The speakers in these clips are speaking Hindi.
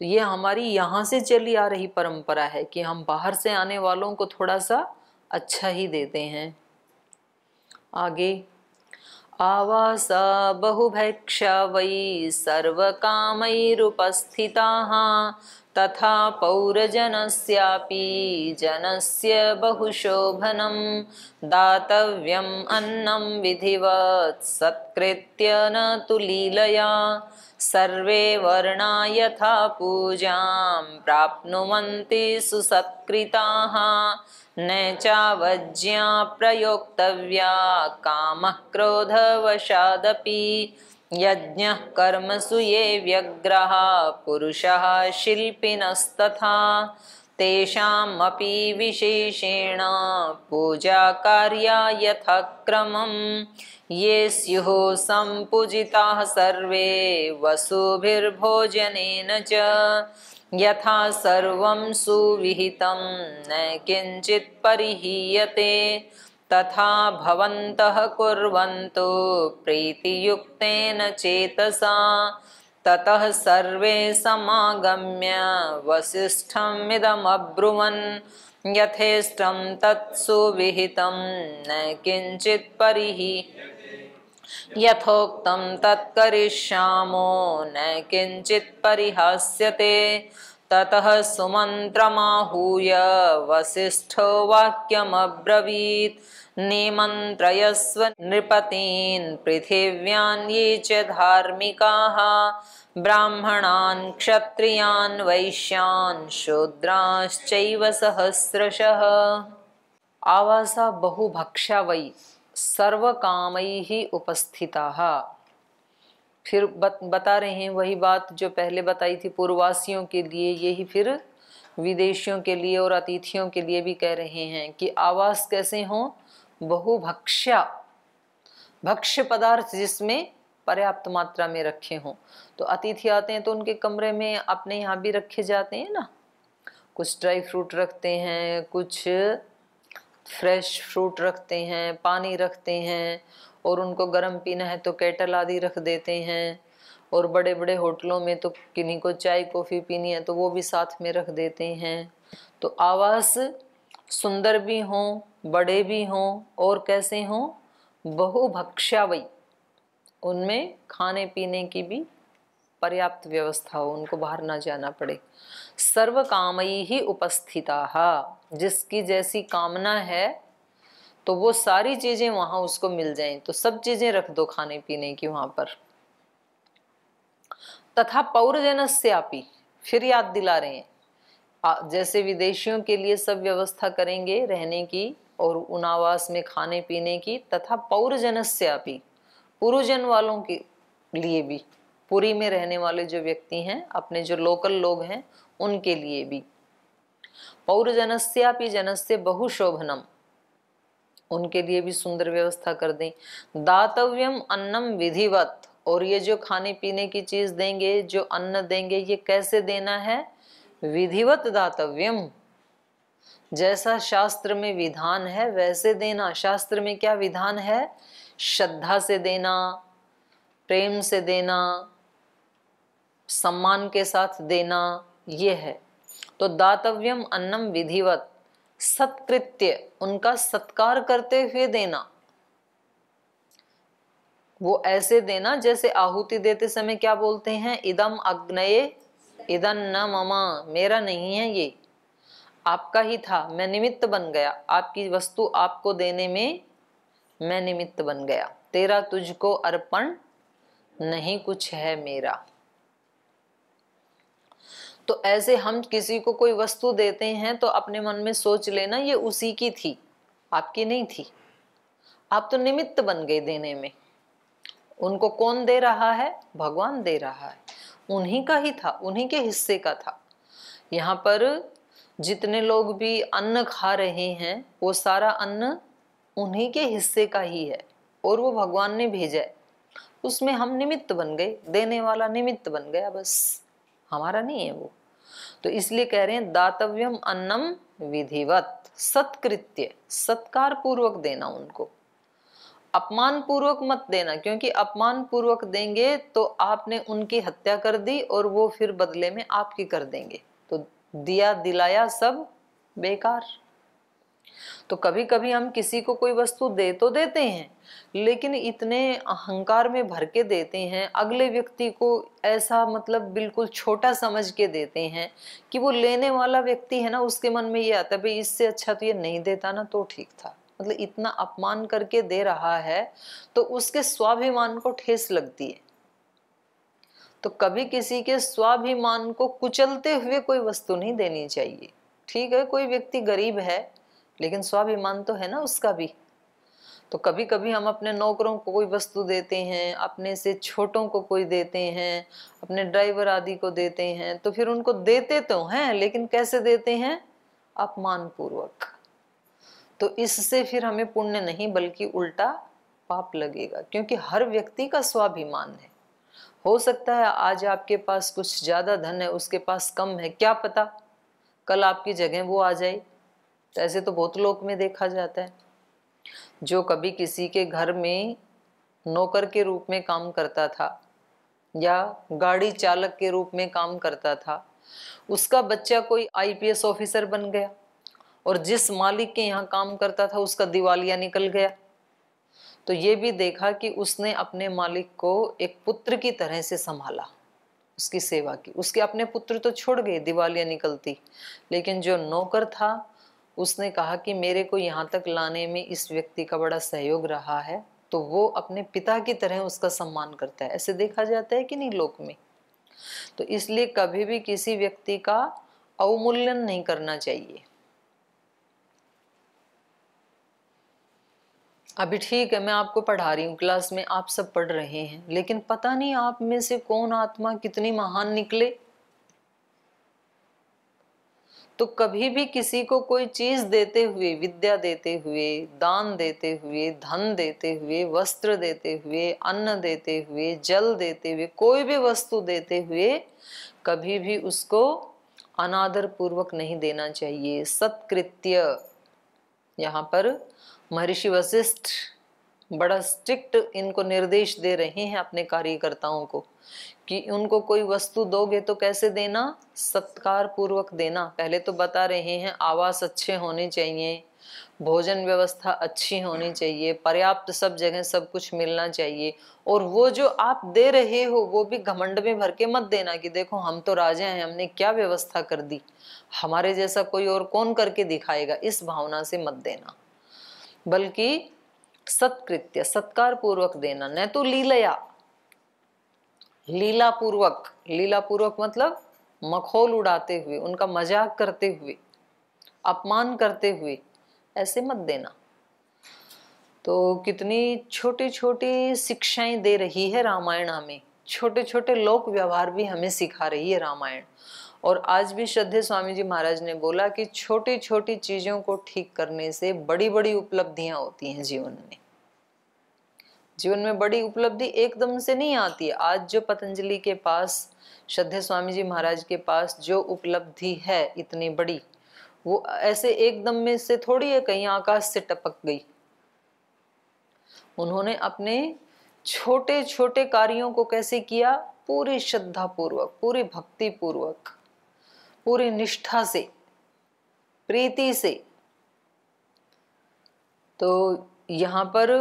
तो ये हमारी यहाँ से चली आ रही परंपरा है कि हम बाहर से आने वालों को थोड़ा सा अच्छा ही देते हैं। आगे, आवासा बहुभैक्षा वै सर्वकामैरुपस्थिताः तथा पौरजनस्यापि जनस्य बहुशोभनं दातव्यम् अन्नं विधिवत् सत्कृत्य न तु लीलया सर्वे वर्णा यथा पूजां प्राप्नुवन्ति सुसत्कृताः न चावज्ञा प्रयोक्तव्या कामः क्रोधवशादपि यज्ञः कर्मसु ये व्यग्रः पुरुषः शिल्पिनस्तथा तेषामपि विशेषेण पूजा कार्या यथा क्रमं ये स्युः सम्पूजिताः सर्वे वसुभिर्भोजनेन च यथा सर्वं सुविहितं न किंचित् परिहीयते तथा भवन्तः कुर्वन्तु प्रीतियुक्तेन चेतसा। ततः सर्वे समागम्य वसिष्ठमिदमब्रुवन् यथेष्टं तत्सुविहितं न किंचित् यथोक्तं तत्करिष्यामो न किंचित् परिहास्यते। ततः सुमन्त्रमाहूय वसिष्ठो वाक्यमब्रवीत् निमन्त्रयस्व नृपतीन् पृथिव्यां ये च धार्मिकाः ब्राह्मणान् क्षत्रियान् वैश्यान् शूद्राश्चैव सहस्रशः। आवासा बहुभक्षा वै सर्वकामैः उपस्थिताः। फिर बता रहे हैं वही बात जो पहले बताई थी पूर्ववासियों के लिए, यही फिर विदेशियों के लिए और अतिथियों के लिए भी कह रहे हैं कि आवास कैसे हों, बहुभक्षा, भक्ष्य पदार्थ जिसमें पर्याप्त मात्रा में रखे हों। तो अतिथि आते हैं तो उनके कमरे में अपने यहाँ भी रखे जाते हैं ना, कुछ ड्राई फ्रूट रखते हैं, कुछ फ्रेश फ्रूट रखते हैं, पानी रखते हैं, और उनको गर्म पीना है तो केटल आदि रख देते हैं। और बड़े बड़े होटलों में तो किन्हीं को चाय कॉफ़ी पीनी है तो वो भी साथ में रख देते हैं। तो आवास सुंदर भी हों, बड़े भी हों, और कैसे हों, बहुभक्षावई, उनमें खाने पीने की भी पर्याप्त व्यवस्था हो, उनको बाहर ना जाना पड़े। सर्व कामई ही उपस्थिताः, जिसकी जैसी कामना है तो वो सारी चीजें वहां उसको मिल जाएं, तो सब चीजें रख दो खाने पीने की वहां पर। तथा पौरजनस्यापि, फिर याद दिला रहे हैं, जैसे विदेशियों के लिए सब व्यवस्था करेंगे रहने की और उन आवास में खाने पीने की, तथा पौरजनस्यापि, पुरुजन वालों के लिए भी, पुरी में रहने वाले जो व्यक्ति हैं, अपने जो लोकल लोग हैं उनके लिए भी। पौरजनस्यापि जनस्य बहुशोभनम, उनके लिए भी सुंदर व्यवस्था कर दें। दातव्यम अन्नम विधिवत, और ये जो खाने पीने की चीज देंगे, जो अन्न देंगे, ये कैसे देना है, विधिवत दातव्यम, जैसा शास्त्र में विधान है वैसे देना। शास्त्र में क्या विधान है, श्रद्धा से देना, प्रेम से देना, सम्मान के साथ देना, ये है। तो दातव्यम अन्नम विधिवत, सत्कृत्य, उनका सत्कार करते हुए देना। वो ऐसे देना जैसे आहुति देते समय क्या बोलते हैं, इदम अग्नये इदं न मम, मेरा नहीं है ये, आपका ही था, मैं निमित्त बन गया, आपकी वस्तु आपको देने में मैं निमित्त बन गया, तेरा तुझको अर्पण नहीं कुछ है मेरा। तो ऐसे हम किसी को कोई वस्तु देते हैं तो अपने मन में सोच लेना ये उसी की थी, आपकी नहीं थी, आप तो निमित्त बन गए देने में। उनको कौन दे रहा है, भगवान दे रहा है, उन्हीं का ही था, उन्हीं के हिस्से का था। यहाँ पर जितने लोग भी अन्न खा रहे हैं वो सारा अन्न उन्हीं के हिस्से का ही है और वो भगवान ने भेजा है, उसमें हम निमित्त बन गए, देने वाला निमित्त बन गया, बस हमारा नहीं है वो। तो इसलिए कह रहे हैं दातव्यम अन्नम विधिवत, सत्कृत्य, सत्कार पूर्वक देना उनको। अपमान पूर्वक मत देना, क्योंकि अपमान पूर्वक देंगे तो आपने उनकी हत्या कर दी और वो फिर बदले में आपकी कर देंगे, तो दिया दिलाया सब बेकार। तो कभी कभी हम किसी को कोई वस्तु दे तो देते हैं, लेकिन इतने अहंकार में भर के देते हैं, अगले व्यक्ति को ऐसा मतलब बिल्कुल छोटा समझ के देते हैं कि वो लेने वाला व्यक्ति है ना, उसके मन में ये आता है भाई इससे अच्छा तो ये नहीं देता ना तो ठीक था। मतलब इतना अपमान करके दे रहा है तो उसके स्वाभिमान को ठेस लगती है। तो कभी किसी के स्वाभिमान को कुचलते हुए कोई वस्तु नहीं देनी चाहिए। ठीक है, कोई व्यक्ति गरीब है लेकिन स्वाभिमान तो है ना उसका भी। तो कभी कभी हम अपने नौकरों को कोई वस्तु देते हैं, अपने से छोटों को कोई देते हैं, अपने ड्राइवर आदि को देते हैं, तो फिर उनको देते तो हैं लेकिन कैसे देते हैं? अपमान पूर्वक। तो इससे फिर हमें पुण्य नहीं बल्कि उल्टा पाप लगेगा, क्योंकि हर व्यक्ति का स्वाभिमान है। हो सकता है आज आपके पास कुछ ज्यादा धन है, उसके पास कम है, क्या पता कल आपकी जगह वो आ जाए। तो ऐसे तो बहुत लोक में देखा जाता है। जो कभी किसी के घर में नौकर के रूप में काम करता था या गाड़ी चालक के रूप में काम करता था, उसका बच्चा कोई आईपीएस ऑफिसर बन गया, और जिस मालिक के यहाँ काम करता था उसका दिवालिया निकल गया। तो ये भी देखा कि उसने अपने मालिक को एक पुत्र की तरह से संभाला, उसकी सेवा की। उसके अपने पुत्र तो छोड़ गए दिवालिया निकलती, लेकिन जो नौकर था उसने कहा कि मेरे को यहाँ तक लाने में इस व्यक्ति का बड़ा सहयोग रहा है, तो वो अपने पिता की तरह उसका सम्मान करता है। ऐसे देखा जाता है कि नहीं लोक में। तो इसलिए कभी भी किसी व्यक्ति का अवमूल्यन नहीं करना चाहिए। अभी ठीक है, मैं आपको पढ़ा रही हूँ, क्लास में आप सब पढ़ रहे हैं, लेकिन पता नहीं आप में से कौन आत्मा कितनी महान निकले। तो कभी भी किसी को कोई चीज देते हुए, विद्या देते हुए, दान देते हुए, धन देते हुए, वस्त्र देते हुए, अन्न देते हुए, जल देते हुए, कोई भी वस्तु देते हुए कभी भी उसको अनादर पूर्वक नहीं देना चाहिए। सत्कृत्य, यहाँ पर महर्षि वशिष्ठ बड़ा स्ट्रिक्ट इनको निर्देश दे रहे हैं अपने कार्यकर्ताओं को कि उनको कोई वस्तु दोगे तो कैसे देना? सत्कार पूर्वक देना। पहले तो बता रहे हैं आवास अच्छे होने चाहिए, भोजन व्यवस्था अच्छी होनी चाहिए, पर्याप्त सब जगह सब कुछ मिलना चाहिए। और वो जो आप दे रहे हो वो भी घमंड में भर के मत देना कि देखो हम तो राजा हैं, हमने क्या व्यवस्था कर दी, हमारे जैसा कोई और कौन करके दिखाएगा, इस भावना से मत देना। बल्कि सत्कृत्य, सत्कार पूर्वक देना, न तो लीलया, लीला पूर्वक। लीला पूर्वक मतलब मखौल उड़ाते हुए, उनका मजाक करते हुए, अपमान करते हुए, ऐसे मत देना। तो कितनी छोटी छोटी शिक्षाएं दे रही है रामायण हमें, छोटे छोटे लोक व्यवहार भी हमें सिखा रही है रामायण। और आज भी श्रद्धेय स्वामी जी महाराज ने बोला कि छोटी छोटी चीजों को ठीक करने से बड़ी बड़ी उपलब्धियां होती हैं जीवन में। जीवन में बड़ी उपलब्धि एकदम से नहीं आती है। आज जो पतंजलि के पास, श्रद्धेय स्वामी जी महाराज के पास जो उपलब्धि है इतनी बड़ी, वो ऐसे एकदम में से थोड़ी है कहीं आकाश से टपक गई। उन्होंने अपने छोटे छोटे कार्यों को कैसे किया? पूरी श्रद्धा पूर्वक, पूरी भक्ति पूर्वक, पूरी निष्ठा से, प्रीति से। तो यहाँ पर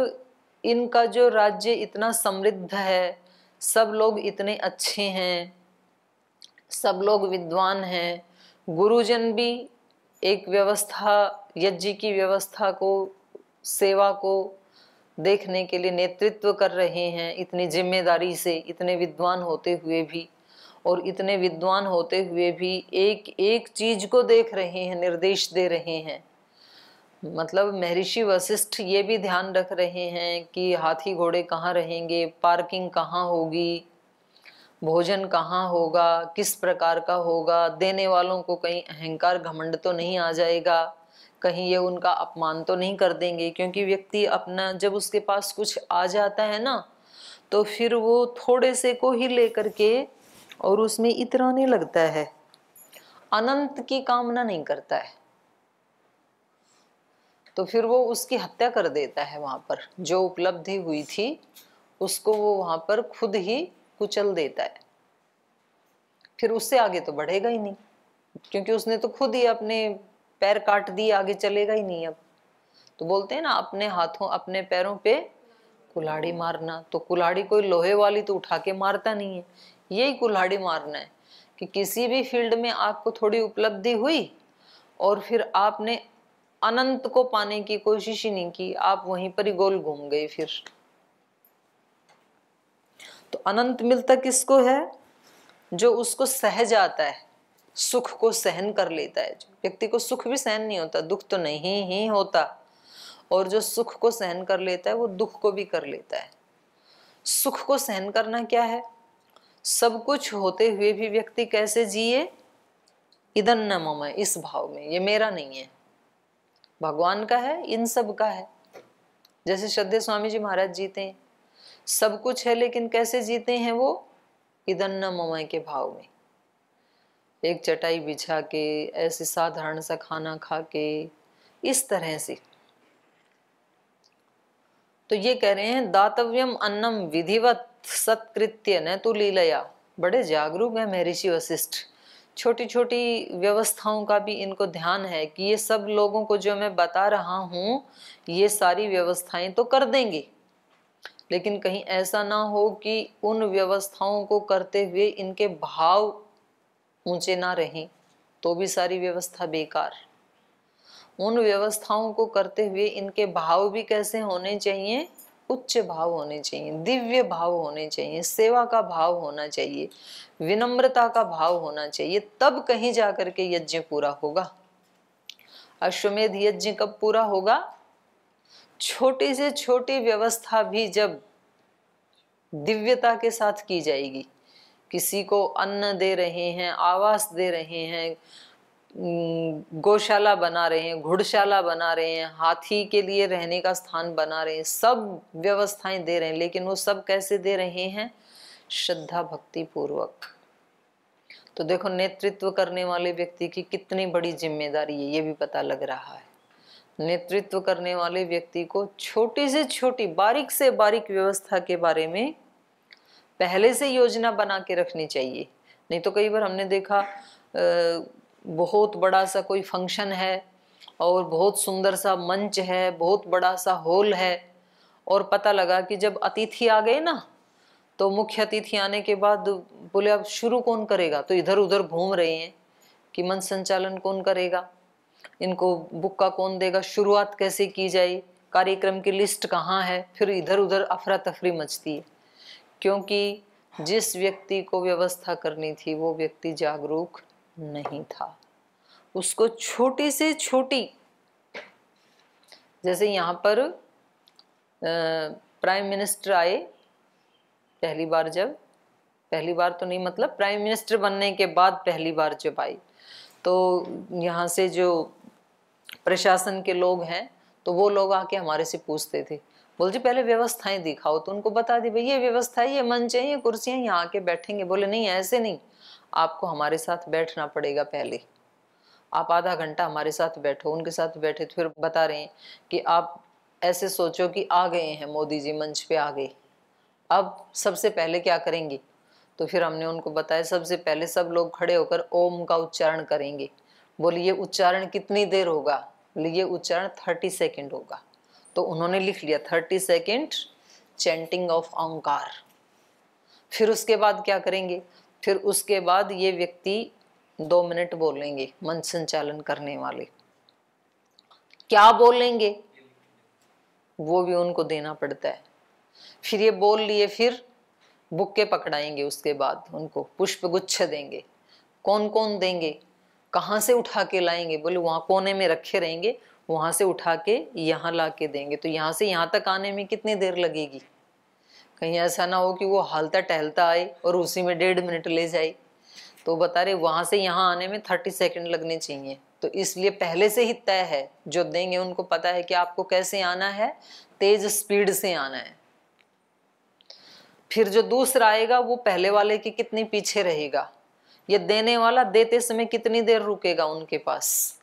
इनका जो राज्य इतना समृद्ध है, सब लोग इतने अच्छे हैं, सब लोग विद्वान हैं, गुरुजन भी एक व्यवस्था, यज्ञ की व्यवस्था को, सेवा को देखने के लिए नेतृत्व कर रहे हैं इतनी जिम्मेदारी से, इतने विद्वान होते हुए भी। और इतने विद्वान होते हुए भी एक एक चीज को देख रहे हैं, निर्देश दे रहे हैं। मतलब महर्षि वशिष्ठ ये भी ध्यान रख रहे हैं कि हाथी घोड़े कहाँ रहेंगे, पार्किंग कहाँ होगी, भोजन कहाँ होगा, किस प्रकार का होगा, देने वालों को कहीं अहंकार घमंड तो नहीं आ जाएगा, कहीं ये उनका अपमान तो नहीं कर देंगे। क्योंकि व्यक्ति अपना जब उसके पास कुछ आ जाता है ना, तो फिर वो थोड़े से को ही लेकर के और उसमें इतराने लगता है, अनंत की कामना नहीं करता है। तो फिर वो उसकी हत्या कर देता है वहां पर, जो उपलब्धि हुई थी उसको वो वहां पर खुद ही कुचल देता है। फिर उससे आगे तो बढ़ेगा ही नहीं, क्योंकि उसने तो खुद ही अपने पैर काट दिए, आगे चलेगा ही नहीं अब। तो बोलते हैं ना, अपने हाथों अपने पैरों पे कुल्हाड़ी मारना। तो कुल्हाड़ी कोई लोहे वाली तो उठा के मारता नहीं है, यही कुल्हाड़ी मारना है कि किसी भी फील्ड में आपको थोड़ी उपलब्धि हुई और फिर आपने अनंत को पाने की कोशिश ही नहीं की, आप वहीं पर ही गोल घूम गए। फिर तो अनंत मिलता किसको है? जो उसको सहज आता है, सुख को सहन कर लेता है। जो व्यक्ति को सुख भी सहन नहीं होता, दुख तो नहीं ही होता, और जो सुख को सहन कर लेता है वो दुख को भी कर लेता है। सुख को सहन करना क्या है? सब कुछ होते हुए भी व्यक्ति कैसे जिए? इदं न मम, इस भाव में, ये मेरा नहीं है, भगवान का है, इन सब का है। जैसे श्रद्धेय स्वामी जी महाराज जीते हैं, सब कुछ है लेकिन कैसे जीते हैं वो? इदं न मम के भाव में। एक चटाई बिछा के, ऐसे साधारण सा खाना खा के, इस तरह से। तो ये कह रहे हैं दातव्यम अन्नम विधिवत सत्कृत्य न तो लीलया। बड़े जागरूक है महर्षि वशिष्ठ। छोटी छोटी व्यवस्थाओं का भी इनको ध्यान है कि ये सब लोगों को जो मैं बता रहा हूं ये सारी व्यवस्थाएं तो कर देंगे, लेकिन कहीं ऐसा ना हो कि उन व्यवस्थाओं को करते हुए इनके भाव ऊंचे ना रहें, तो भी सारी व्यवस्था बेकार। उन व्यवस्थाओं को करते हुए इनके भाव भी कैसे होने चाहिए? उच्च भाव होने चाहिए, दिव्य भाव होने चाहिए, सेवा का भाव होना चाहिए, विनम्रता का भाव होना चाहिए, तब कहीं जाकर के यज्ञ पूरा होगा। अश्वमेध यज्ञ कब पूरा होगा? छोटी से छोटी व्यवस्था भी जब दिव्यता के साथ की जाएगी, किसी को अन्न दे रहे हैं, आवास दे रहे हैं, गौशाला बना रहे हैं, घुड़शाला बना रहे हैं, हाथी के लिए रहने का स्थान बना रहे हैं, सब व्यवस्थाएं दे रहे हैं, लेकिन वो सब कैसे दे रहे हैं? श्रद्धा भक्ति पूर्वक। तो देखो नेतृत्व करने वाले व्यक्ति की कितनी बड़ी जिम्मेदारी है, ये भी पता लग रहा है। नेतृत्व करने वाले व्यक्ति को छोटी से छोटी, बारीक से बारीक व्यवस्था के बारे में पहले से योजना बना के रखनी चाहिए। नहीं तो कई बार हमने देखा बहुत बड़ा सा कोई फंक्शन है और बहुत सुंदर सा मंच है, बहुत बड़ा सा हॉल है, और पता लगा कि जब अतिथि आ गए ना, तो मुख्य अतिथि आने के बाद बोले अब शुरू कौन करेगा, तो इधर उधर घूम रहे हैं कि मंच संचालन कौन करेगा, इनको बुक्का कौन देगा, शुरुआत कैसे की जाए, कार्यक्रम की लिस्ट कहाँ है। फिर इधर उधर अफरा तफरी मचती है, क्योंकि जिस व्यक्ति को व्यवस्था करनी थी वो व्यक्ति जागरूक नहीं था। उसको छोटी से छोटी, जैसे यहाँ पर प्राइम मिनिस्टर आए पहली बार, जब पहली बार तो नहीं, मतलब प्राइम मिनिस्टर बनने के बाद पहली बार जब आई, तो यहाँ से जो प्रशासन के लोग हैं तो वो लोग आके हमारे से पूछते थे, बोल जी पहले व्यवस्थाएं दिखाओ। तो उनको बता दी भाई ये व्यवस्था है, ये मंच है, ये कुर्सियां, यहाँ आके बैठेंगे। बोले नहीं ऐसे नहीं, आपको हमारे साथ बैठना पड़ेगा, पहले आप आधा घंटा हमारे साथ बैठो। उनके साथ बैठे तो फिर बता रहे हैं कि आप ऐसे सोचो कि आ गए हैं मोदी जी, मंच पे आ गए, अब सबसे पहले क्या करेंगे। तो फिर हमने उनको बताया सबसे पहले सब लोग खड़े होकर ओम का उच्चारण करेंगे। बोलिए उच्चारण कितनी देर होगा? बोलिए उच्चारण 30 सेकेंड होगा। तो उन्होंने लिख लिया 30 सेकेंड चैंटिंग ऑफ ओंकार। फिर उसके बाद क्या करेंगे? फिर उसके बाद ये व्यक्ति 2 मिनट बोलेंगे, मंच संचालन करने वाले क्या बोलेंगे वो भी उनको देना पड़ता है। फिर ये बोल लिए, फिर बुक्के पकड़ाएंगे, उसके बाद उनको पुष्प गुच्छ देंगे। कौन कौन देंगे, कहाँ से उठा के लाएंगे? बोले वहाँ कोने में रखे रहेंगे, वहाँ से उठा के यहाँ ला के देंगे। तो यहाँ से यहाँ तक आने में कितनी देर लगेगी? कहीं ऐसा ना हो कि वो हालता टहलता आए और उसी में 1.5 मिनट ले जाए। तो बता रहे वहाँ से यहाँ आने में 30 सेकंड लगने चाहिए। तो इसलिए पहले से ही तय है, जो देंगे उनको पता है कि आपको कैसे आना है, तेज स्पीड से आना है। फिर जो दूसरा आएगा वो पहले वाले की कितनी पीछे रहेगा, ये देने वाला देते समय कितनी देर रुकेगा उनके पास।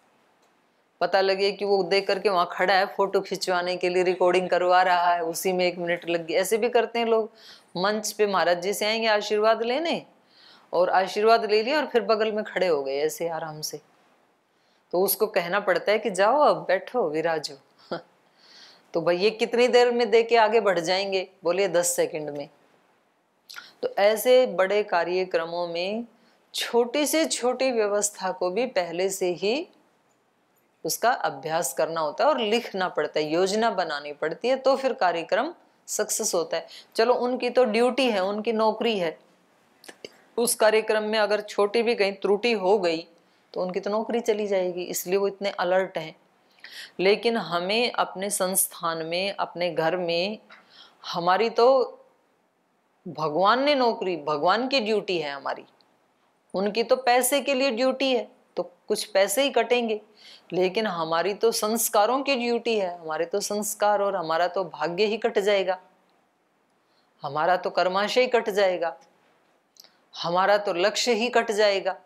पता लगे कि वो देख करके वहां खड़ा है, फोटो खिंचवाने के लिए रिकॉर्डिंग करवा रहा है, उसी में 1 मिनट लग गया। ऐसे भी करते हैं लोग, मंच पे महाराज जी से आएंगे आशीर्वाद लेने, और आशीर्वाद ले लिया और फिर बगल में खड़े हो गए ऐसे आराम से। तो उसको कहना पड़ता है कि जाओ अब बैठो विराजो। तो भाई ये कितनी देर में दे के आगे बढ़ जाएंगे? बोलिए 10 सेकंड में। तो ऐसे बड़े कार्यक्रमों में छोटी से छोटी व्यवस्था को भी पहले से ही उसका अभ्यास करना होता है और लिखना पड़ता है, योजना बनानी पड़ती है, तो फिर कार्यक्रम सक्सेस होता है। चलो उनकी तो ड्यूटी है, उनकी नौकरी है, उस कार्यक्रम में अगर छोटी भी कहीं त्रुटि हो गई तो उनकी तो नौकरी चली जाएगी, इसलिए वो इतने अलर्ट हैं। लेकिन हमें अपने संस्थान में, अपने घर में, हमारी तो भगवान ने नौकरी, भगवान की ड्यूटी है हमारी, उनकी तो पैसे के लिए ड्यूटी है, तो कुछ पैसे ही कटेंगे, लेकिन हमारी तो संस्कारों की ड्यूटी है, हमारे तो संस्कार और हमारा तो भाग्य ही कट जाएगा, हमारा तो कर्माशय कट जाएगा, हमारा तो लक्ष्य ही कट जाएगा।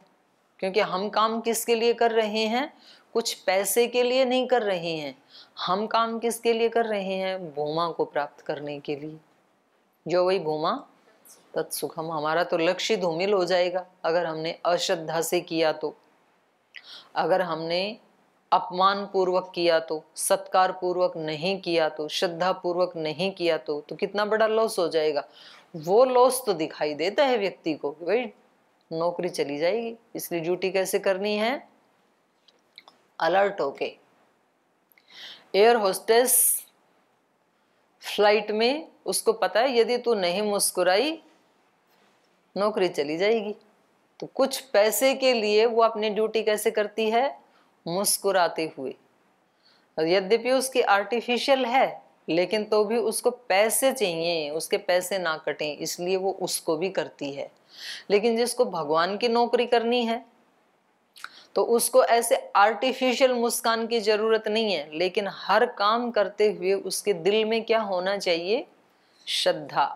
क्योंकि हम काम किसके लिए कर रहे हैं? कुछ पैसे के लिए नहीं कर रहे हैं, हम काम किसके लिए कर रहे हैं? भूमा को प्राप्त करने के लिए। जो वही भूमा तत्सुखम, हमारा तो लक्ष्य धूमिल हो जाएगा अगर हमने अश्रद्धा से किया तो, अगर हमने अपमान पूर्वक किया तो, सत्कार पूर्वक नहीं किया तो, श्रद्धा पूर्वक नहीं किया तो कितना बड़ा लॉस हो जाएगा। वो लॉस तो दिखाई देता है व्यक्ति को, भाई नौकरी चली जाएगी। इसलिए ड्यूटी कैसे करनी है? अलर्ट होके। एयर होस्टेस फ्लाइट में उसको पता है यदि तू नहीं मुस्कुराई नौकरी चली जाएगी, तो कुछ पैसे के लिए वो अपनी ड्यूटी कैसे करती है? मुस्कुराते हुए। यद्यपि उसकी आर्टिफिशियल है, लेकिन तो भी उसको पैसे चाहिए, उसके पैसे ना कटें, इसलिए वो उसको भी करती है। लेकिन जिसको भगवान की नौकरी करनी है तो उसको ऐसे आर्टिफिशियल मुस्कान की जरूरत नहीं है, लेकिन हर काम करते हुए उसके दिल में क्या होना चाहिए? श्रद्धा,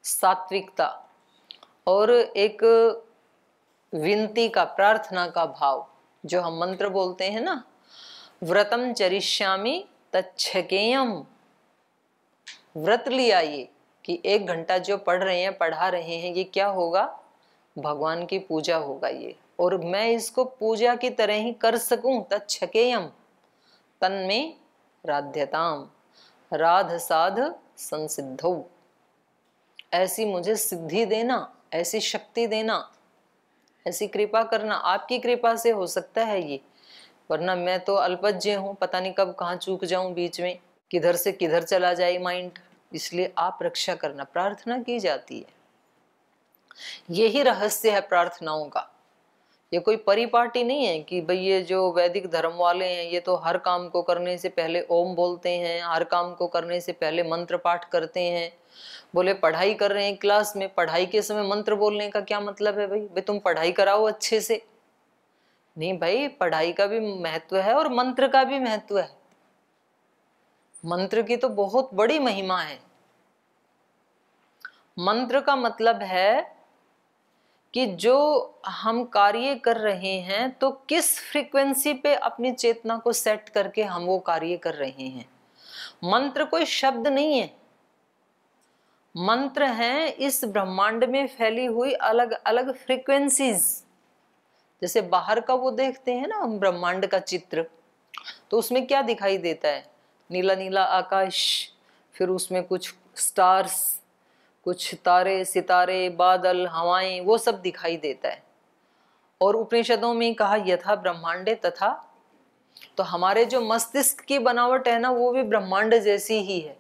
सात्विकता और एक विनती का, प्रार्थना का भाव। जो हम मंत्र बोलते हैं ना, व्रतम चरिष्यामि तच्छकेयम, व्रत लिया ये कि 1 घंटा जो पढ़ रहे हैं, पढ़ा रहे हैं, ये क्या होगा? भगवान की पूजा होगा ये, और मैं इसको पूजा की तरह ही कर सकूं। तच्छकेयम तन्मे राध्यताम राध साध संसिद्धौ, ऐसी मुझे सिद्धि देना, ऐसी शक्ति देना, ऐसी कृपा करना। आपकी कृपा से हो सकता है ये, वरना मैं तो अल्पज्ञ हूँ, पता नहीं कब कहाँ चूक जाऊं, बीच में किधर से किधर चला जाए माइंड। इसलिए आप रक्षा करना, प्रार्थना की जाती है। यही रहस्य है प्रार्थनाओं का। ये कोई परिपाटी नहीं है कि भाई ये जो वैदिक धर्म वाले हैं ये तो हर काम को करने से पहले ओम बोलते हैं, हर काम को करने से पहले मंत्र पाठ करते हैं। बोले पढ़ाई कर रहे हैं क्लास में, पढ़ाई के समय मंत्र बोलने का क्या मतलब है? भाई तुम पढ़ाई कराओ अच्छे से। नहीं भाई, पढ़ाई का भी महत्व है और मंत्र का भी महत्व है। मंत्र की तो बहुत बड़ी महिमा है। मंत्र का मतलब है कि जो हम कार्य कर रहे हैं तो किस फ्रीक्वेंसी पे अपनी चेतना को सेट करके हम वो कार्य कर रहे हैं। मंत्र कोई शब्द नहीं है, मंत्र हैं इस ब्रह्मांड में फैली हुई अलग अलग फ्रीक्वेंसीज। जैसे बाहर का वो देखते हैं ना हम ब्रह्मांड का चित्र, तो उसमें क्या दिखाई देता है? नीला नीला आकाश, फिर उसमें कुछ स्टार्स, कुछ तारे सितारे, बादल, हवाएं, वो सब दिखाई देता है। और उपनिषदों में कहा यथा ब्रह्मांडे तथा, तो हमारे जो मस्तिष्क की बनावट है ना वो भी ब्रह्मांड जैसी ही है।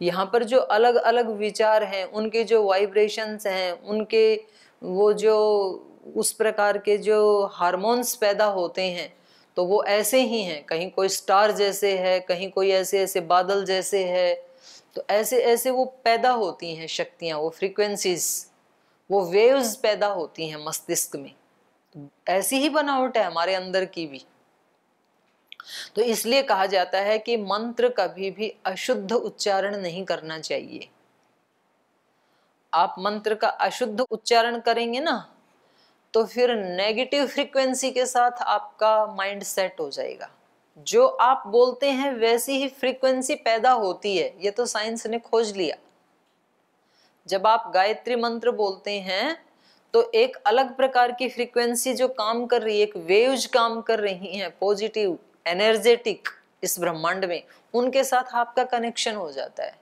यहाँ पर जो अलग अलग विचार हैं, उनके जो वाइब्रेशंस हैं, उनके वो जो उस प्रकार के जो हार्मोन्स पैदा होते हैं, तो वो ऐसे ही हैं। कहीं कोई स्टार जैसे है, कहीं कोई ऐसे ऐसे बादल जैसे है, तो ऐसे ऐसे वो पैदा होती हैं शक्तियाँ, वो फ्रीक्वेंसीज, वो वेव्स पैदा होती हैं मस्तिष्क में। ऐसी ही बनावट है हमारे अंदर की भी। तो इसलिए कहा जाता है कि मंत्र कभी भी अशुद्ध उच्चारण नहीं करना चाहिए। आप मंत्र का अशुद्ध उच्चारण करेंगे ना तो फिर नेगेटिव फ्रीक्वेंसी के साथ आपका माइंड सेट हो जाएगा, जो आप बोलते हैं वैसी ही फ्रीक्वेंसी पैदा होती है, ये तो साइंस ने खोज लिया। जब आप गायत्री मंत्र बोलते हैं तो एक अलग प्रकार की फ्रीक्वेंसी जो काम कर रही है, एक वेव्स काम कर रही हैं पॉजिटिव एनर्जेटिक इस ब्रह्मांड में, उनके साथ आपका कनेक्शन हो जाता है।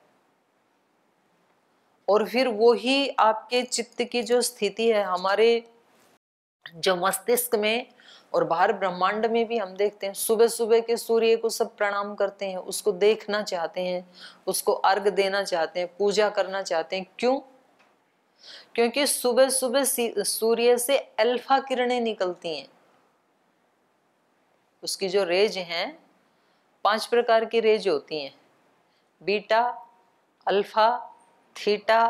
और फिर वो ही आपके चित्त की जो स्थिति है, हमारे जो मस्तिष्क में और बाहर ब्रह्मांड में भी हम देखते हैं, सुबह सुबह के सूर्य को सब प्रणाम करते हैं, उसको देखना चाहते हैं, उसको अर्घ देना चाहते हैं, पूजा करना चाहते हैं। क्यों? क्योंकि सुबह सुबह सूर्य से अल्फा किरणें निकलती हैं। उसकी जो रेज हैं, 5 प्रकार की रेज होती हैं, beta, alpha, theta,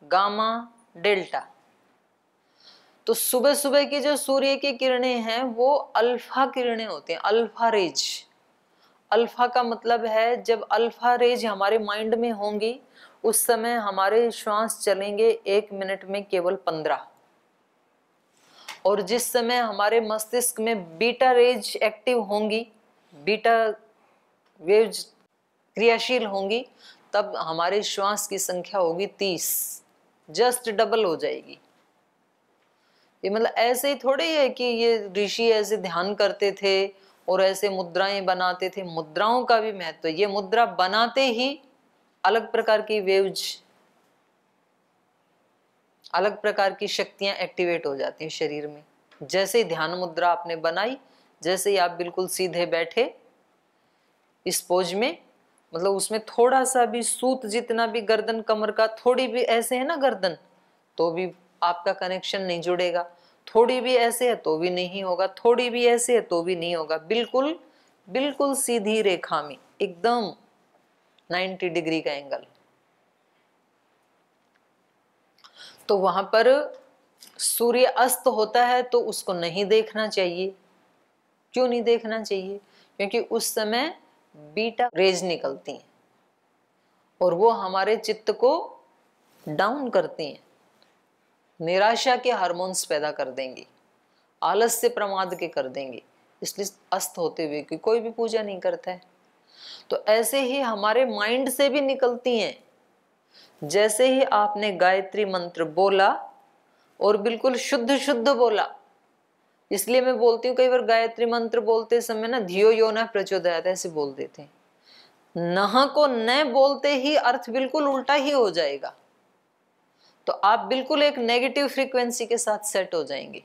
gamma, delta. तो सुबह सुबह की जो सूर्य की किरणें हैं वो अल्फा किरणें होती हैं, अल्फा रेज। अल्फा का मतलब है जब अल्फा रेज हमारे माइंड में होंगी उस समय हमारे श्वास चलेंगे 1 मिनट में केवल 15। और जिस समय हमारे मस्तिष्क में बीटा रेज एक्टिव होंगी, बीटा वेव्स क्रियाशील होंगी, तब हमारे श्वास की संख्या होगी 30, जस्ट डबल हो जाएगी। ये मतलब ऐसे ही थोड़ी है कि ये ऋषि ऐसे ध्यान करते थे और ऐसे मुद्राएं बनाते थे। मुद्राओं का भी महत्व है। ये मुद्रा बनाते ही अलग प्रकार की वेव्स, अलग प्रकार की शक्तियां एक्टिवेट हो जाती हैं शरीर में। जैसे ही ध्यान मुद्रा आपने बनाई, जैसे ही आप बिल्कुल सीधे बैठे इस पोज में, मतलब उसमें थोड़ा सा भी सूत जितना भी गर्दन कमर का थोड़ी भी ऐसे है ना गर्दन, तो भी आपका कनेक्शन नहीं जुड़ेगा। थोड़ी भी ऐसे है तो भी नहीं होगा, थोड़ी भी ऐसे है तो भी नहीं होगा। बिल्कुल बिल्कुल सीधी रेखा में एकदम 90 डिग्री का एंगल। तो वहां पर सूर्य अस्त होता है तो उसको नहीं देखना चाहिए। क्यों नहीं देखना चाहिए? क्योंकि उस समय बीटा रेज निकलती हैं और वो हमारे चित्त को डाउन करती हैं, निराशा के हार्मोन्स पैदा कर देंगी, आलस्य प्रमाद के कर देंगे। इसलिए अस्त होते हुए कि कोई भी पूजा नहीं करता है। तो ऐसे ही हमारे माइंड से भी निकलती हैं। जैसे ही आपने गायत्री मंत्र बोला और बिल्कुल शुद्ध शुद्ध बोला, इसलिए मैं बोलती हूँ कई बार गायत्री मंत्र बोलते समय ना धियो यो न प्रचोदयात ऐसे बोल देते हैं। नह को न बोलते ही अर्थ बिल्कुल उल्टा ही हो जाएगा। तो आप बिल्कुल एक नेगेटिव फ्रीक्वेंसी के साथ सेट हो जाएंगे।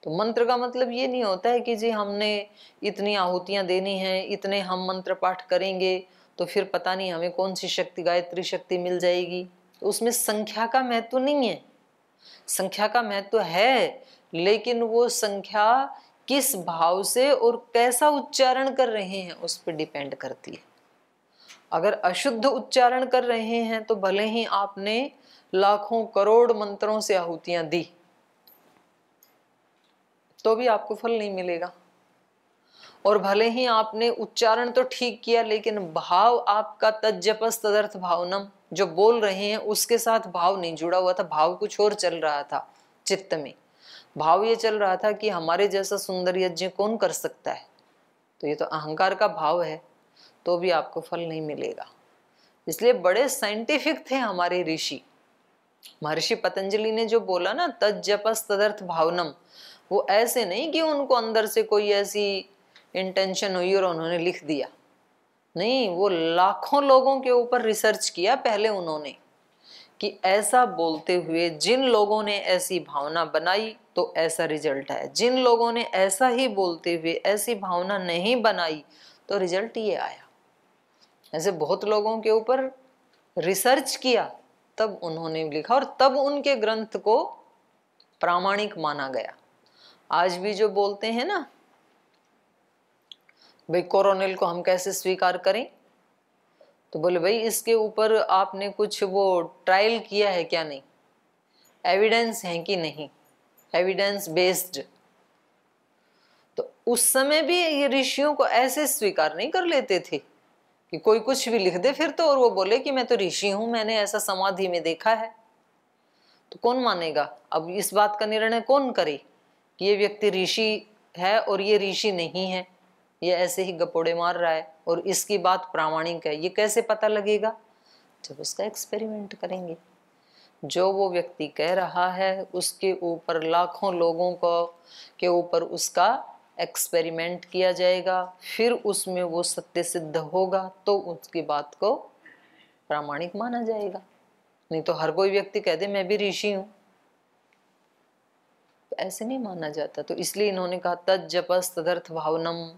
तो मंत्र का मतलब ये नहीं होता है कि जी हमने इतनी आहुतियां देनी है, इतने हम मंत्र पाठ करेंगे तो फिर पता नहीं हमें कौन सी शक्ति, गायत्री शक्ति मिल जाएगी। तो उसमें संख्या का महत्व नहीं है। संख्या का महत्व है, लेकिन वो संख्या किस भाव से और कैसा उच्चारण कर रहे हैं उस पर डिपेंड करती है। अगर अशुद्ध उच्चारण कर रहे हैं तो भले ही आपने लाखों करोड़ मंत्रों से आहुतियां दी तो भी आपको फल नहीं मिलेगा। और भले ही आपने उच्चारण तो ठीक किया लेकिन भाव आपका तज्जपस तदर्थ भावनम, जो बोल रहे हैं उसके साथ भाव नहीं जुड़ा हुआ था, भाव कुछ और चल रहा था चित्त में। भाव ये चल रहा था कि हमारे जैसा सुंदर यज्ञ कौन कर सकता है, तो ये तो अहंकार का भाव है, तो भी आपको फल नहीं मिलेगा। इसलिए बड़े साइंटिफिक थे हमारे ऋषि। महर्षि पतंजलि ने जो बोला ना तज्जपस तदर्थ भावनम, वो ऐसे नहीं कि उनको अंदर से कोई ऐसी इंटेंशन हुई और उन्होंने लिख दिया। नहीं, वो लाखों लोगों के ऊपर रिसर्च किया पहले उन्होंने कि ऐसा बोलते हुए जिन लोगों ने ऐसी भावना बनाई तो ऐसा रिजल्ट है, जिन लोगों ने ऐसा ही बोलते हुए ऐसी भावना नहीं बनाई तो रिजल्ट ये आया। ऐसे बहुत लोगों के ऊपर रिसर्च किया तब उन्होंने लिखा और तब उनके ग्रंथ को प्रामाणिक माना गया। आज भी जो बोलते हैं ना भाई कोरोनिल को हम कैसे स्वीकार करें, तो बोले भाई इसके ऊपर आपने कुछ वो ट्रायल किया है क्या? नहीं, एविडेंस है कि नहीं, एविडेंस बेस्ड। तो उस समय भी ये ऋषियों को ऐसे स्वीकार नहीं कर लेते थे कि कोई कुछ भी लिख दे फिर तो, और वो बोले कि मैं तो ऋषि हूं, मैंने ऐसा समाधि में देखा है। तो कौन मानेगा? अब इस बात का निर्णय कौन करे कि ये व्यक्ति ऋषि है और ये ऋषि नहीं है? ये ऐसे ही गपोड़े मार रहा है और इसकी बात प्रामाणिक है, ये कैसे पता लगेगा? जब उसका एक्सपेरिमेंट करेंगे। जो वो व्यक्ति कह रहा है उसके ऊपर लाखों लोगों को के ऊपर उसका एक्सपेरिमेंट किया जाएगा, फिर उसमें वो सत्य सिद्ध होगा तो उसकी बात को प्रामाणिक माना जाएगा। नहीं तो हर कोई व्यक्ति कह दे मैं भी ऋषि हूं, तो ऐसे नहीं माना जाता। तो इसलिए इन्होंने कहा तज्जपस तदर्थ भावनम,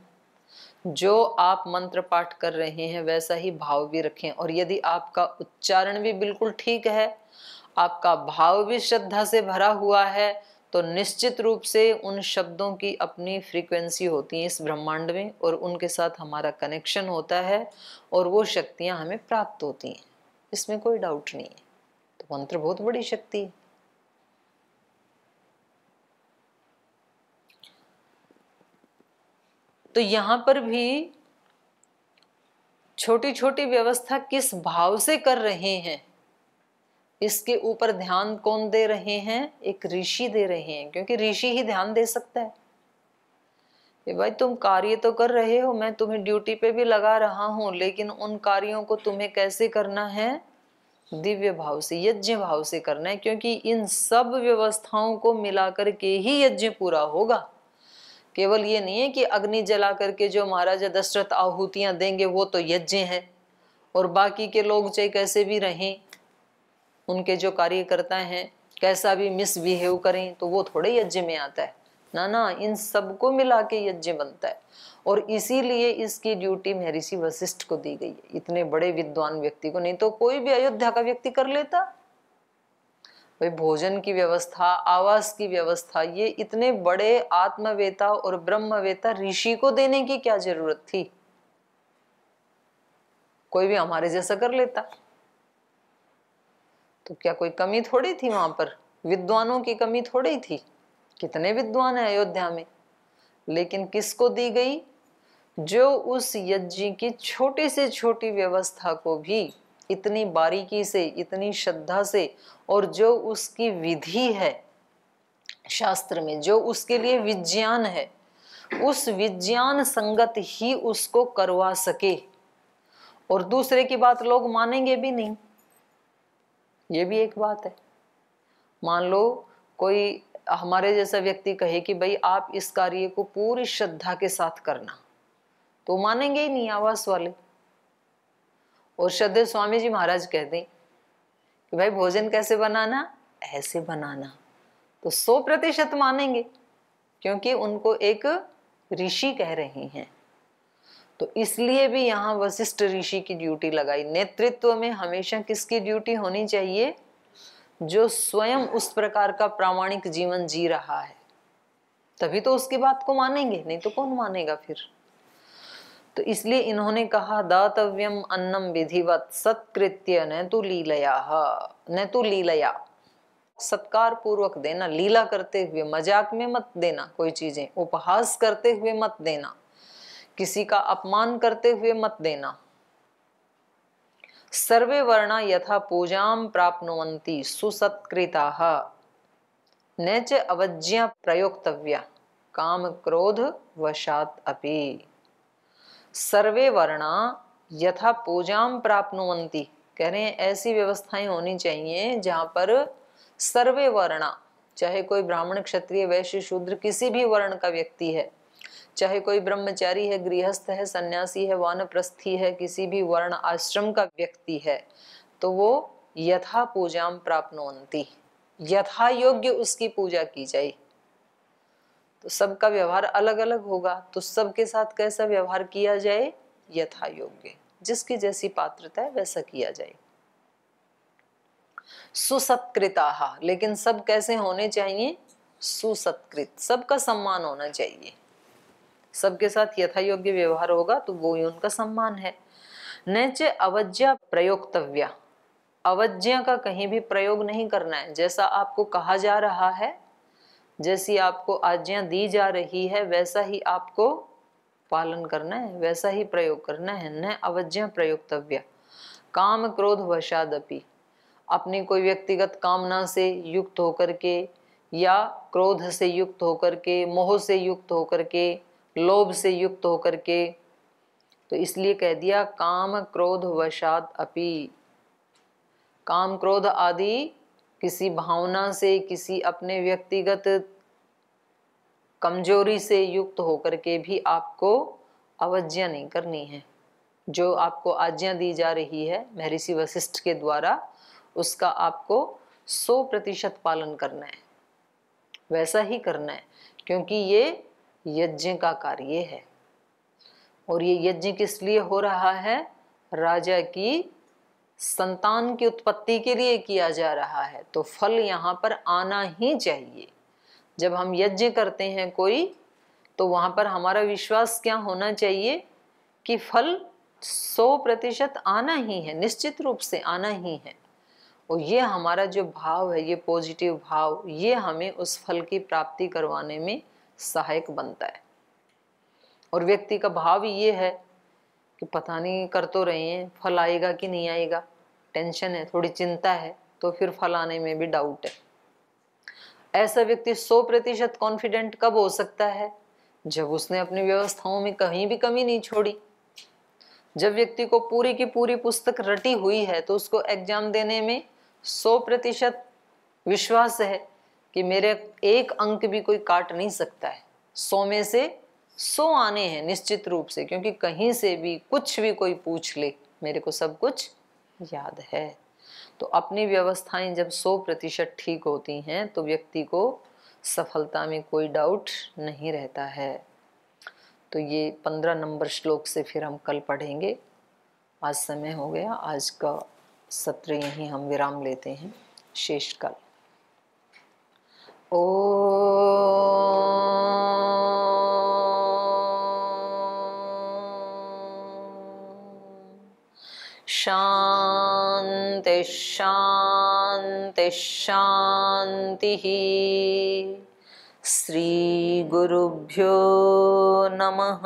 जो आप मंत्र पाठ कर रहे हैं वैसा ही भाव भी रखें। और यदि आपका उच्चारण भी बिल्कुल ठीक है, आपका भाव भी श्रद्धा से भरा हुआ है, तो निश्चित रूप से उन शब्दों की अपनी फ्रीक्वेंसी होती है इस ब्रह्मांड में और उनके साथ हमारा कनेक्शन होता है और वो शक्तियां हमें प्राप्त होती हैं, इसमें कोई डाउट नहीं है। तो मंत्र बहुत बड़ी शक्ति है। तो यहां पर भी छोटी छोटी व्यवस्था किस भाव से कर रहे हैं, इसके ऊपर ध्यान कौन दे रहे हैं? एक ऋषि दे रहे हैं, क्योंकि ऋषि ही ध्यान दे सकता है कि भाई तुम कार्य तो कर रहे हो, मैं तुम्हें ड्यूटी पे भी लगा रहा हूं, लेकिन उन कार्यों को तुम्हें कैसे करना है? दिव्य भाव से, यज्ञ भाव से करना है, क्योंकि इन सब व्यवस्थाओं को मिलाकर के ही यज्ञ पूरा होगा। केवल ये नहीं है कि अग्नि जला करके जो महाराजा दशरथ आहुतियां देंगे वो तो यज्ञ है और बाकी के लोग चाहे कैसे भी रहें, उनके जो कार्यकर्ता हैं कैसा भी मिसबिहेव करें तो वो थोड़े यज्ञ में आता है ना। ना, इन सबको मिला के यज्ञ बनता है और इसीलिए इसकी ड्यूटी महर्षि वशिष्ठ को दी गई है, इतने बड़े विद्वान व्यक्ति को। नहीं तो कोई भी अयोध्या का व्यक्ति कर लेता। भाई भोजन की व्यवस्था, आवास की व्यवस्था, ये इतने बड़े आत्मवेता और ब्रह्मवेता ऋषि को देने की क्या जरूरत थी? कोई भी हमारे जैसा कर लेता। तो क्या कोई कमी थोड़ी थी वहां पर? विद्वानों की कमी थोड़ी थी, कितने विद्वान है अयोध्या में। लेकिन किसको दी गई? जो उस यज्ञ की छोटी से छोटी व्यवस्था को भी इतनी बारीकी से, इतनी श्रद्धा से, और जो उसकी विधि है शास्त्र में, जो उसके लिए विज्ञान है, उस विज्ञान संगत ही उसको करवा सके। और दूसरे की बात लोग मानेंगे भी नहीं, ये भी एक बात है। मान लो कोई हमारे जैसा व्यक्ति कहे कि भाई आप इस कार्य को पूरी श्रद्धा के साथ करना, तो मानेंगे ही नहीं आवास वाले। और श्रद्धेय स्वामी जी महाराज कहते हैं कि भाई भोजन कैसे बनाना? ऐसे बनाना, तो 100% मानेंगे, क्योंकि उनको एक ऋषि कह रहे हैं। तो इसलिए भी यहाँ वशिष्ठ ऋषि की ड्यूटी लगाई। नेतृत्व में हमेशा किसकी ड्यूटी होनी चाहिए? जो स्वयं उस प्रकार का प्रामाणिक जीवन जी रहा है, तभी तो उसकी बात को मानेंगे, नहीं तो कौन मानेगा फिर। तो इसलिए इन्होंने कहा दातव्यम अन्नम विधिवत सत्कृत्य न तो लीलया, न तो लीलया, सत्कार पूर्वक देना, लीला करते हुए, मजाक में मत देना, कोई चीजें उपहास करते हुए मत देना, किसी का अपमान करते हुए मत देना। सर्वे वर्णा यथा पूजां प्राप्नुवन्ति सुसत्कृताः न च अवज्ञा प्रयोक्तव्या काम क्रोध वशात् अपि। सर्वे वर्णा यथा पूजां प्राप्नुवन्ति, कह रहे हैं ऐसी व्यवस्थाएं होनी चाहिए जहां पर सर्वे वर्णा, चाहे कोई ब्राह्मण क्षत्रिय वैश्य शूद्र किसी भी वर्ण का व्यक्ति है, चाहे कोई ब्रह्मचारी है, गृहस्थ है, सन्यासी है, वानप्रस्थी है, किसी भी वर्ण आश्रम का व्यक्ति है, तो वो यथा पूजाम प्राप्नुवन्ति, यथा योग्य उसकी पूजा की जाए। तो सबका व्यवहार अलग अलग होगा, तो सबके साथ कैसा व्यवहार किया जाए? यथा योग्य, जिसकी जैसी पात्रता है वैसा किया जाए। सुसत्कृताः, लेकिन सब कैसे होने चाहिए? सुसत्कृत, सबका सम्मान होना चाहिए। सबके साथ यथा योग्य व्यवहार होगा तो वो ही उनका सम्मान है। न च अवज्ञा प्रयोक्तव्या, अवज्ञा का कहीं भी प्रयोग नहीं करना है। जैसा आपको कहा जा रहा है, जैसी आपको आज्ञा दी जा रही है, वैसा ही आपको पालन करना है, वैसा ही प्रयोग करना है। न अवज्ञा प्रयोक्तव्या काम क्रोध वशादपि, अपनी कोई व्यक्तिगत कामना से युक्त होकर के या क्रोध से युक्त होकर के, मोह से युक्त होकर के, लोभ से युक्त होकर के। तो इसलिए कह दिया काम क्रोध वशात अपि, काम क्रोध आदि किसी भावना से, किसी अपने व्यक्तिगत कमजोरी से युक्त होकर के भी आपको अवज्ञा नहीं करनी है। जो आपको आज्ञा दी जा रही है महर्षि वशिष्ठ के द्वारा, उसका आपको 100% पालन करना है, वैसा ही करना है, क्योंकि ये यज्ञ का कार्य है। और ये यज्ञ किस लिए हो रहा है? राजा की संतान की उत्पत्ति के लिए किया जा रहा है। तो फल यहाँ पर आना ही चाहिए। जब हम यज्ञ करते हैं कोई, तो वहां पर हमारा विश्वास क्या होना चाहिए कि फल 100% आना ही है, निश्चित रूप से आना ही है। और ये हमारा जो भाव है, ये पॉजिटिव भाव, ये हमें उस फल की प्राप्ति करवाने में सहायक बनता है। और व्यक्ति का भाव ये है कि पता नहीं, कर तो रहे हैं, फल आएगा कि नहीं आएगा, टेंशन है, थोड़ी चिंता है, तो फिर फल आने में भी डाउट है। ऐसा व्यक्ति 100% कॉन्फिडेंट कब हो सकता है? जब उसने अपनी व्यवस्थाओं में कहीं भी कमी नहीं छोड़ी। जब व्यक्ति को पूरी की पूरी पुस्तक रटी हुई है, तो उसको एग्जाम देने में 100% विश्वास है कि मेरे एक अंक भी कोई काट नहीं सकता है। 100 में से 100 आने हैं निश्चित रूप से, क्योंकि कहीं से भी कुछ भी कोई पूछ ले, मेरे को सब कुछ याद है। तो अपनी व्यवस्थाएं जब 100% ठीक होती हैं, तो व्यक्ति को सफलता में कोई डाउट नहीं रहता है। तो ये 15 नंबर श्लोक से फिर हम कल पढ़ेंगे। आज समय हो गया, आज का सत्र यहीं हम विराम लेते हैं, शेष कल। शांति शांति शांति। श्री गुरुभ्यो नमः।